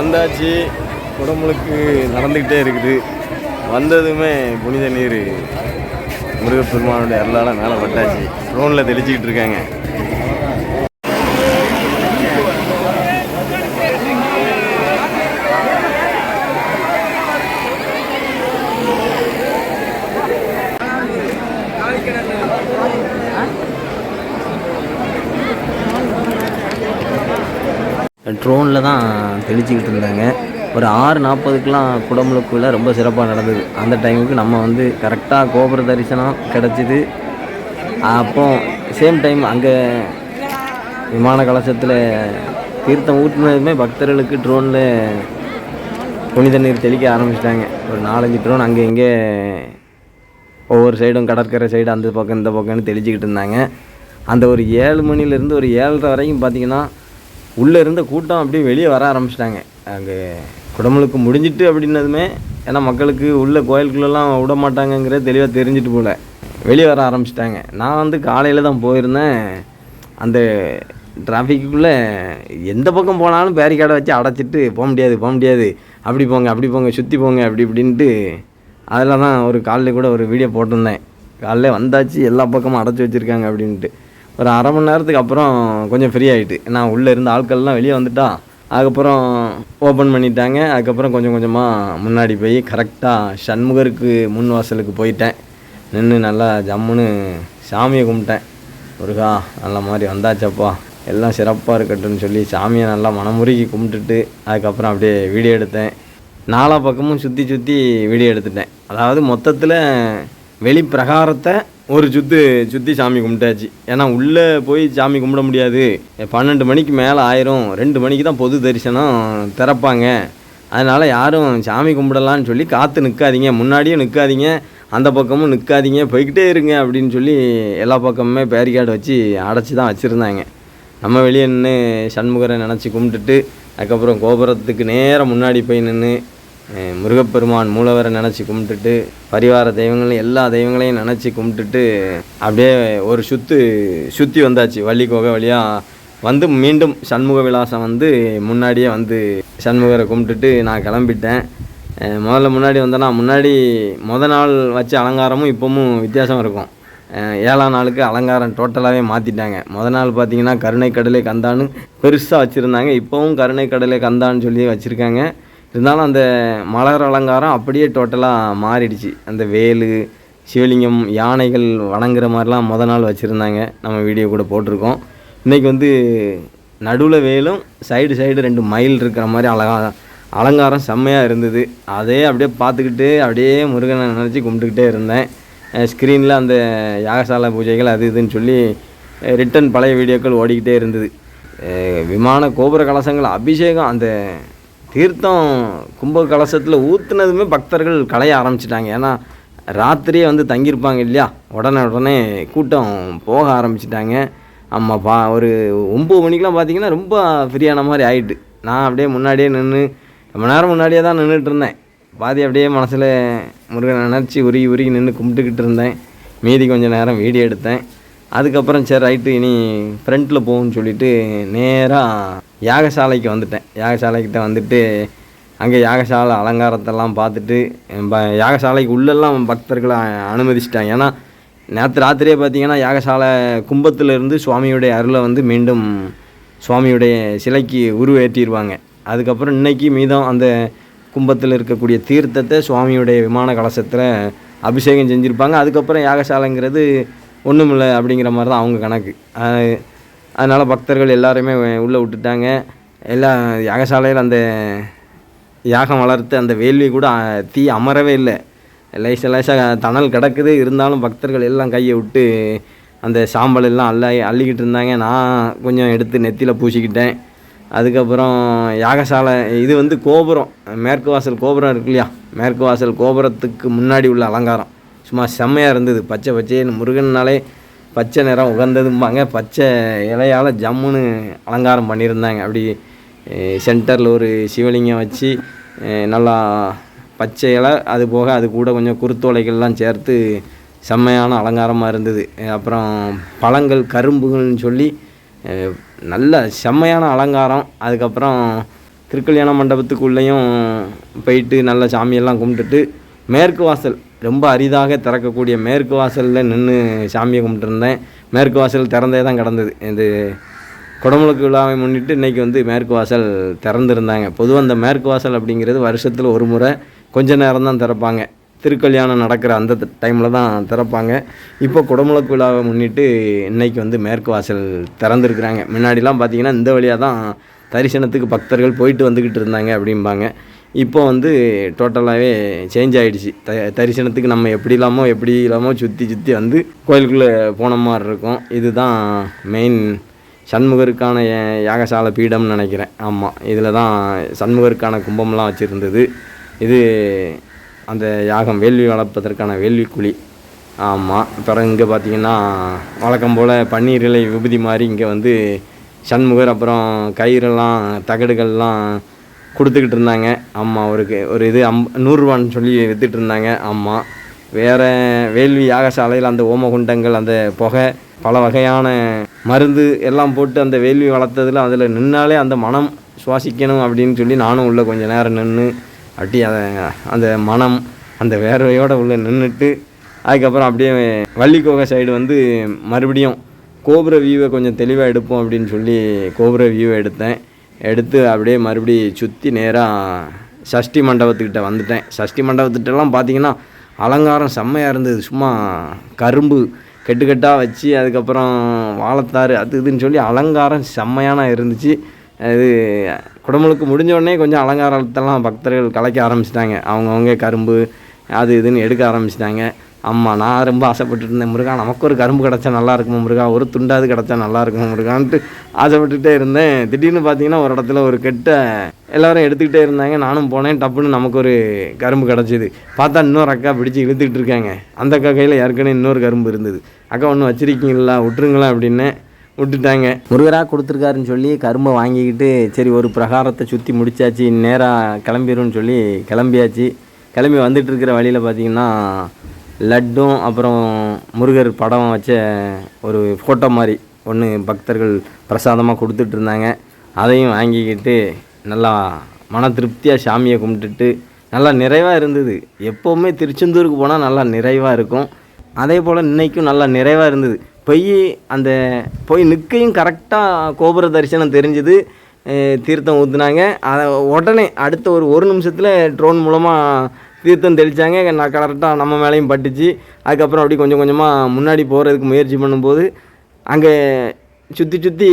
வந்தாச்சு. குடமுழுக்கு நடந்துக்கிட்டே இருக்குது. வந்ததுமே புனித நீர் முருகப்பெருமானுடைய அருளால் மேலே பட்டாச்சு. ட்ரோனில் தெளிச்சிக்கிட்டு இருக்காங்க. ட்ரோனில் தான் தெளிச்சிக்கிட்டு இருந்தாங்க. ஒரு 6:40க்கெலாம் குடமுழுக்குல ரொம்ப சிறப்பாக நடந்தது. அந்த டைமுக்கு நம்ம வந்து கரெக்டாக கோபுர தரிசனம் கிடச்சிது. அப்போ சேம் டைம் அங்கே விமான கலசத்தில் தீர்த்தம் ஊற்றினதுமே பக்தர்களுக்கு ட்ரோனில் புனித நீர் தெளிக்க ஆரம்பிச்சிட்டாங்க. ஒரு 4-5 ட்ரோன் அங்கே இங்கே ஒவ்வொரு சைடும் கடற்கரை சைடு அந்த பக்கம் இந்த பக்கம்னு தெளிச்சிக்கிட்டு இருந்தாங்க. அந்த ஒரு 7 மணிலேருந்து ஒரு 7:30 வரைக்கும் பார்த்திங்கன்னா உள்ளே இருந்த கூட்டம் அப்படியே வெளியே வர ஆரம்பிச்சிட்டாங்க. அங்கே குடமுழுக்கு முடிஞ்சிட்டு அப்படின்னதுமே, ஏன்னா மக்களுக்கு உள்ளே கோயிலுக்குள்ளெல்லாம் விட மாட்டாங்கங்கிறது தெளிவாக தெரிஞ்சுட்டு போல் வெளியே வர ஆரம்பிச்சிட்டாங்க. நான் வந்து காலையில் தான் போயிருந்தேன். அந்த டிராஃபிக்குள்ளே எந்த பக்கம் போனாலும் பேரிகார்டை வச்சு அடைச்சிட்டு போக முடியாது, அப்படி போங்க சுற்றி போங்க அப்படி இப்படின்ட்டு. அதில் தான் ஒரு காலையில் கூட ஒரு வீடியோ போட்டிருந்தேன். காலையில் வந்தாச்சு, எல்லா பக்கமும் அடைச்சி வச்சுருக்காங்க அப்படின்ட்டு. ஒரு அரை மணி நேரத்துக்கு அப்புறம் கொஞ்சம் ஃப்ரீ ஆகிட்டு. ஏன்னா உள்ளே இருந்த ஆட்கள்லாம் வெளியே வந்துட்டா. அதுக்கப்புறம் ஓப்பன் பண்ணிட்டாங்க. அதுக்கப்புறம் கொஞ்சம் கொஞ்சமாக முன்னாடி போய் கரெக்டாக சண்முகருக்கு முன் வாசலுக்கு போயிட்டேன். நின்று நல்லா ஜம்முன்னு சாமியை கும்பிட்டேன். முருகா நல்ல மாதிரி வந்தாச்சப்பா, எல்லாம் சிறப்பாக இருக்கட்டும்னு சொல்லி சாமியை நல்லா மனமுருகி கும்பிட்டுட்டு அதுக்கப்புறம் அப்படியே வீடியோ எடுத்தேன். 4 பக்கமும் சுற்றி வீடியோ எடுத்துட்டேன். அதாவது மொத்தத்தில் வெளி பிரகாரத்தை ஒரு சுற்றி சாமி கும்பிட்டாச்சு. ஏன்னா உள்ளே போய் சாமி கும்பிட முடியாது. 12 மணிக்கு மேலே ஆயிரும். 2 மணிக்கு தான் பொது தரிசனம் திறப்பாங்க. அதனால் யாரும் சாமி கும்பிடலான்னு சொல்லி காற்று நிற்காதீங்க, முன்னாடியும் நிற்காதீங்க, அந்த பக்கமும் நிற்காதீங்க, போய்கிட்டே இருங்க அப்படின்னு சொல்லி எல்லா பக்கமுமே பேரிகார்டு வச்சு அடைச்சி தான் வச்சுருந்தாங்க. நம்ம வெளியே நின்று சண்முகரை நினச்சி கும்பிட்டுட்டு அதுக்கப்புறம் கோபுரத்துக்கு நேராக முன்னாடி போய் நின்று முருகப்பெருமான் மூலவரை நினச்சி கும்பிட்டுட்டு பரிவார தெய்வங்களையும் எல்லா தெய்வங்களையும் நினச்சி கும்பிட்டுட்டு அப்படியே ஒரு சுற்றி வந்தாச்சு. வள்ளிக்கோகை வழியாக வந்து மீண்டும் சண்முக விலாசம் வந்து முன்னாடியே வந்து சண்முகரை கும்பிட்டுட்டு நான் கிளம்பிட்டேன். முன்னாடி வந்தேன்னா மொதல் நாள் வச்ச அலங்காரமும் இப்போவும் வித்தியாசம் இருக்கும். 7ஆம் நாளுக்கு அலங்காரம் டோட்டலாகவே மாற்றிட்டாங்க. மொதல் நாள் பார்த்திங்கன்னா கருணை கடலை கந்தான்னு பெருசாக வச்சுருந்தாங்க. இப்போவும் கருணை கடலை கந்தான்னு சொல்லி வச்சுருக்காங்க. இருந்தாலும் அந்த மலர் அலங்காரம் அப்படியே டோட்டலாக மாறிடுச்சு. அந்த வேலு, சிவலிங்கம், யானைகள் வணங்குற மாதிரிலாம் மொதல் நாள் வச்சுருந்தாங்க. நம்ம வீடியோ கூட போட்டிருக்கோம். இன்றைக்கி வந்து நடுவில் வேலும் சைடு 2 மயில் இருக்கிற மாதிரி அலங்காரம் செம்மையாக இருந்தது. அதே அப்படியே பார்த்துக்கிட்டு அப்படியே முருகனை நினச்சி கும்பிட்டுக்கிட்டே இருந்தேன். ஸ்க்ரீனில் அந்த யாகசாலை பூஜைகள் அது இதுன்னு சொல்லி ரிட்டன் பழைய வீடியோக்கள் ஓடிக்கிட்டே இருந்தது. விமான கோபுர கலசங்கள் அபிஷேகம் அந்த தீர்த்தம் கும்ப கலசத்தில் ஊற்றுனதுமே பக்தர்கள் கலைய ஆரம்பிச்சிட்டாங்க. ஏன்னா ராத்திரியே வந்து தங்கியிருப்பாங்க இல்லையா, உடனே கூட்டம் போக ஆரம்பிச்சிட்டாங்க. ஒரு 9 மணிக்கெலாம் பார்த்திங்கன்னா ரொம்ப ஃப்ரீயான மாதிரி ஆகிட்டு. நான் அப்படியே முன்னாடியே நின்று ரொம்ப நேரம் முன்னாடியே தான் நின்றுட்டு இருந்தேன். பாதி அப்படியே மனசில் முருகனை நினச்சி உருகி நின்று கும்பிட்டுக்கிட்டு இருந்தேன். மீதி கொஞ்சம் நேரம் வீடியோ எடுத்தேன். அதுக்கப்புறம் சரி ரைட்டு இனி ஃப்ரண்ட்டில் போகும்னு சொல்லிவிட்டு நேராக யாகசாலைக்கு வந்துட்டேன். யாகசாலைக்கிட்ட வந்துட்டு அங்கே யாகசாலை அலங்காரத்தெல்லாம் பார்த்துட்டு யாகசாலைக்கு உள்ளெல்லாம் பக்தர்களை அனுமதிச்சிட்டாங்க. ஏன்னா நேற்று ராத்திரியே பார்த்திங்கன்னா யாகசாலை கும்பத்திலேருந்து சுவாமியுடைய அருளை வந்து மீண்டும் சுவாமியுடைய சிலைக்கு உருவேற்றிடுவாங்க. அதுக்கப்புறம் இன்றைக்கி மீதம் அந்த கும்பத்தில் இருக்கக்கூடிய தீர்த்தத்தை சுவாமியுடைய விமான கலசத்தில் அபிஷேகம் செஞ்சுருப்பாங்க. அதுக்கப்புறம் யாகசாலைங்கிறது ஒன்றும் இல்லை அப்படிங்கிற மாதிரி தான் அவங்க கணக்கு. அதனால் பக்தர்கள் எல்லாருமே உள்ளே விட்டுட்டாங்க. எல்லாம் யாகசாலையில் அந்த யாகம் வளர்த்து அந்த வேள்வி கூட தீ அமரவே இல்லை. லேசாக தணல் கிடக்குது. இருந்தாலும் பக்தர்கள் எல்லாம் கையை விட்டு அந்த சாம்பல் எல்லாம் அள்ளிக்கிட்டு இருந்தாங்க. நான் கொஞ்சம் எடுத்து நெத்தியில் பூசிக்கிட்டேன். அதுக்கப்புறம் யாகசாலை இது வந்து கோபுரம், மேற்கு வாசல் கோபுரம் இருக்கு இல்லையா, மேற்கு வாசல் கோபுரத்துக்கு முன்னாடி உள்ள அலங்காரம் சும்மா செம்மையாக இருந்தது. பச்சைன்னு முருகன்னாலே பச்சை நிறம் உகந்ததும்பாங்க. பச்சை இலையால் ஜம்முன்னு அலங்காரம் பண்ணியிருந்தாங்க. அப்படி சென்டரில் ஒரு சிவலிங்கம் வச்சு நல்லா பச்சை இலை, அது போக அது கூட கொஞ்சம் குருத்தோலைகள்லாம் சேர்த்து செம்மையான அலங்காரமாக இருந்தது. அப்புறம் பழங்கள் கரும்புகள்னு சொல்லி நல்ல செம்மையான அலங்காரம். அதுக்கப்புறம் திருக்கல்யாண மண்டபத்துக்குள்ளேயும் போயிட்டு நல்ல சாமியெல்லாம் கும்பிட்டுட்டு மேற்கு வாசல் ரொம்ப அரிதாக திறக்கக்கூடிய மேற்கு வாசலில் நின்று சாமியை கும்பிட்டுருந்தேன். மேற்கு வாசல் திறந்தே தான் கிடந்தது. இது குடமுழுக்கு விழாவை முன்னிட்டு இன்றைக்கி வந்து மேற்கு வாசல் திறந்துருந்தாங்க. பொதுவாக அந்த மேற்கு வாசல் அப்படிங்கிறது வருஷத்தில் ஒரு முறை கொஞ்ச நேரம் தான் திறப்பாங்க. திருக்கல்யாணம் நடக்கிற அந்த டைமில் தான் திறப்பாங்க. இப்போ குடமுழுக்கு விழாவை முன்னிட்டு இன்றைக்கி வந்து மேற்கு வாசல் திறந்துருக்குறாங்க. முன்னாடிலாம் பார்த்திங்கன்னா இந்த வழியாக தான் தரிசனத்துக்கு பக்தர்கள் போயிட்டு வந்துக்கிட்டு இருந்தாங்க அப்படிம்பாங்க. இப்போ வந்து டோட்டலாகவே சேஞ்ச் ஆகிடுச்சு. தரிசனத்துக்கு நம்ம எப்படி இல்லாமல் சுற்றி வந்து கோயிலுக்குள்ளே போன மாதிரி இருக்கும். இதுதான் மெயின் சண்முகருக்கான யாகசாலை பீடம்னு நினைக்கிறேன். ஆமாம், இதில் தான் சண்முகருக்கான கும்பம்லாம் வச்சுருந்தது. இது அந்த யாகம் வேள்வி வளர்ப்பதற்கான வேள்வி குழி. ஆமாம், அப்புறம் இங்கே பார்த்திங்கன்னா வழக்கம் போல் பன்னீர் இலை விபூதி மாதிரி இங்கே வந்து சண்முகர் அப்புறம் கயிறெல்லாம் தகடுகள்லாம் கொடுத்துக்கிட்டு இருந்தாங்க. ஆமாம், ஒரு இது 100 ரூபான்னு சொல்லி விற்றுட்டு இருந்தாங்க. ஆமாம், வேறு வேள்வி யாகசாலையில் அந்த ஓமகுண்டங்கள் அந்த புகை பல வகையான மருந்து எல்லாம் போட்டு அந்த வேள்வி வளர்த்ததில் அதில் நின்னாலே அந்த மனம் சுவாசிக்கணும் அப்படின்னு சொல்லி நானும் உள்ளே கொஞ்சம் நேரம் நின்று அப்படி அந்த மனம் அந்த வேர்வையோடு உள்ளே நின்றுட்டு அதுக்கப்புறம் அப்படியே வள்ளிக்கோகை சைடு வந்து மறுபடியும் கோபுர வியூவை கொஞ்சம் தெளிவாக எடுப்போம் அப்படின்னு சொல்லி கோபுர வியூவை எடுத்து அப்படியே மறுபடியும் சுற்றி நேராக சஷ்டி மண்டபத்துக்கிட்ட வந்துட்டேன். சஷ்டி மண்டபத்துக்கிட்டலாம் பார்த்திங்கன்னா அலங்காரம் செம்மையாக இருந்தது. சும்மா கரும்பு கெட்டுக்கட்டாக வச்சு அதுக்கப்புறம் வாழைத்தாறு அது இதுன்னு சொல்லி அலங்காரம் செம்மையான இருந்துச்சு. அது குடமுழுக்கு முடிஞ்ச உடனே கொஞ்சம் அலங்காரத்தெல்லாம் பக்தர்கள் கலைக்க ஆரம்பிச்சிட்டாங்க. அவங்கவுங்க கரும்பு அது இதுன்னு எடுக்க ஆரம்பிச்சிட்டாங்க. ஆமாம், நான் ரொம்ப ஆசைப்பட்டுட்டு இருந்தேன், முருகா நமக்கு ஒரு கரும்பு கிடச்சா நல்லா இருக்குமா முருகா, ஒரு துண்டாவது கிடச்சா நல்லா இருக்குமா முருகான்ட்டு ஆசைப்பட்டுகிட்டே இருந்தேன். திடீர்னு பார்த்தீங்கன்னா ஒரு இடத்துல ஒரு கெட்டை எல்லோரும் எடுத்துக்கிட்டே இருந்தாங்க. நானும் போனேன், டப்புன்னு நமக்கு ஒரு கரும்பு கிடச்சிது. பார்த்தா இன்னொரு அக்கா பிடிச்சி இழுத்துக்கிட்டு இருக்காங்க. அந்த அக்கா கையில் ஏற்கனவே இன்னொரு கரும்பு இருந்தது. அக்கா ஒன்று வச்சிருக்கீங்களா, விட்டுருங்களா அப்படின்னு விட்டுட்டாங்க. முருகராக கொடுத்துருக்காருன்னு சொல்லி கரும்பை வாங்கிக்கிட்டு சரி ஒரு பிரகாரத்தை சுற்றி முடிச்சாச்சு, நேராக கிளம்பிடும்னு சொல்லி கிளம்பியாச்சு. கிளம்பி வந்துட்டு இருக்கிற வழியில் பார்த்திங்கன்னா லட்டும் அப்புறம் முருகர் படம் வச்ச ஒரு ஃபோட்டோ மாதிரி ஒன்று பக்தர்கள் பிரசாதமாக கொடுத்துட்ருந்தாங்க. அதையும் வாங்கிக்கிட்டு நல்லா மன திருப்தியாக சாமியை கும்பிட்டுட்டு நல்லா நிறைவாக இருந்தது. எப்போவுமே திருச்செந்தூருக்கு போனால் நல்லா நிறைவாக இருக்கும். அதே போல் இன்றைக்கும் நல்லா நிறைவாக இருந்தது. போய் நிற்கையும் கரெக்டாக கோபுர தரிசனம் தெரிஞ்சுது. தீர்த்தம் ஊற்றுனாங்க. அதை உடனே அடுத்த ஒரு நிமிஷத்தில் ட்ரோன் மூலமாக தீர்த்தம் தெளித்தாங்க. நான் கரெக்டாக நம்ம மேலேயும் பட்டுச்சு. அதுக்கப்புறம் அப்படி கொஞ்சம் கொஞ்சமாக முன்னாடி போகிறதுக்கு முயற்சி பண்ணும்போது அங்கே சுற்றி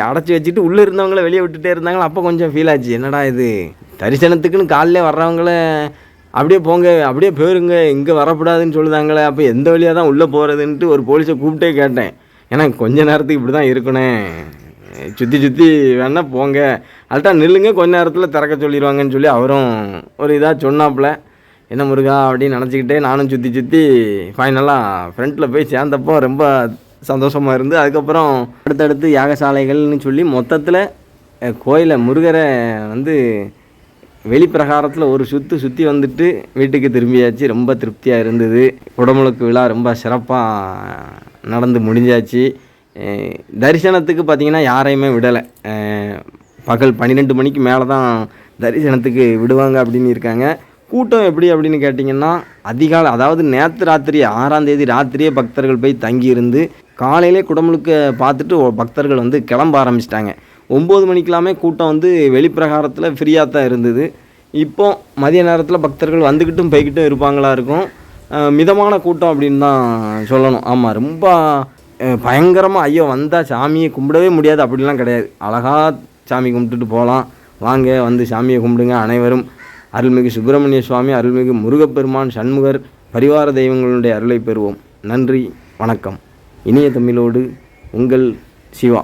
அடைச்சி வச்சுட்டு உள்ளே இருந்தவங்கள வெளியே விட்டுட்டே இருந்தாங்களா. அப்போ கொஞ்சம் ஃபீல் ஆச்சு, என்னடா இது தரிசனத்துக்குன்னு காலையில் வர்றவங்கள அப்படியே போங்க அப்படியே போயிருங்க இங்கே வரக்கூடாதுன்னு சொல்லுதாங்களே, அப்போ எந்த வழியாக தான் உள்ளே போகிறதுன்ட்டு ஒரு போலீஸை கூப்பிட்டே கேட்டேன். ஏன்னா கொஞ்ச நேரத்துக்கு இப்படி தான் இருக்கணும், சுற்றி வேணால் போங்க, அல்ட்டா நில்லுங்க, கொஞ்ச நேரத்தில் திறக்க சொல்லிடுவாங்கன்னு சொல்லி அவரும் ஒரு இதாக சொன்னாப்புல. என்ன முருகா அப்படின்னு நினச்சிக்கிட்டே நானும் சுற்றி ஃபைனலாக ஃப்ரண்ட்டில் போய் சேர்ந்தப்போ ரொம்ப சந்தோஷமாக இருந்து அதுக்கப்புறம் அடுத்தடுத்து யாகசாலைகள்னு சொல்லி மொத்தத்தில் கோயிலை முருகரை வந்து வெளிப்பிரகாரத்தில் ஒரு சுற்றி வந்துட்டு வீட்டுக்கு திரும்பியாச்சு. ரொம்ப திருப்தியாக இருந்தது. குடமுழுக்கு விழா ரொம்ப சிறப்பாக நடந்து முடிஞ்சாச்சு. தரிசனத்துக்கு பார்த்திங்கன்னா யாரையுமே விடலை. பகல் 12 மணிக்கு மேலே தான் தரிசனத்துக்கு விடுவாங்க அப்படின்னு இருக்காங்க. கூட்டம் எப்படி அப்படின்னு கேட்டிங்கன்னா அதிகாலை, அதாவது நேற்று ராத்திரி 6ஆம் தேதி ராத்திரியே பக்தர்கள் போய் தங்கியிருந்து காலையிலே குடமுழுக்க பார்த்துட்டு பக்தர்கள் வந்து கிளம்ப ஆரம்பிச்சிட்டாங்க. 9 மணிக்கெல்லாமே கூட்டம் வந்து வெளிப்பிரகாரத்தில் ஃப்ரீயாக தான் இருந்தது. இப்போ மதிய நேரத்தில் பக்தர்கள் வந்துக்கிட்டும் போய்கிட்டும் இருப்பாங்களா இருக்கும். மிதமான கூட்டம் அப்படின்னு தான் சொல்லணும். ஆமாம், ரொம்ப பயங்கரமாக ஐயோ வந்தால் சாமியை கும்பிடவே முடியாது அப்படிலாம் கிடையாது. அழகாக சாமி கும்பிட்டுட்டு போகலாம். வாங்க வந்து சாமியை கும்பிடுங்க அனைவரும். அருள்மிகு சுப்பிரமணிய சுவாமி, அருள்மிகு முருகப்பெருமான், சண்முகர், பரிவார தெய்வங்களுடைய அருளை பெறுவோம். நன்றி, வணக்கம். இனிய தமிழோடு உங்கள் சிவா.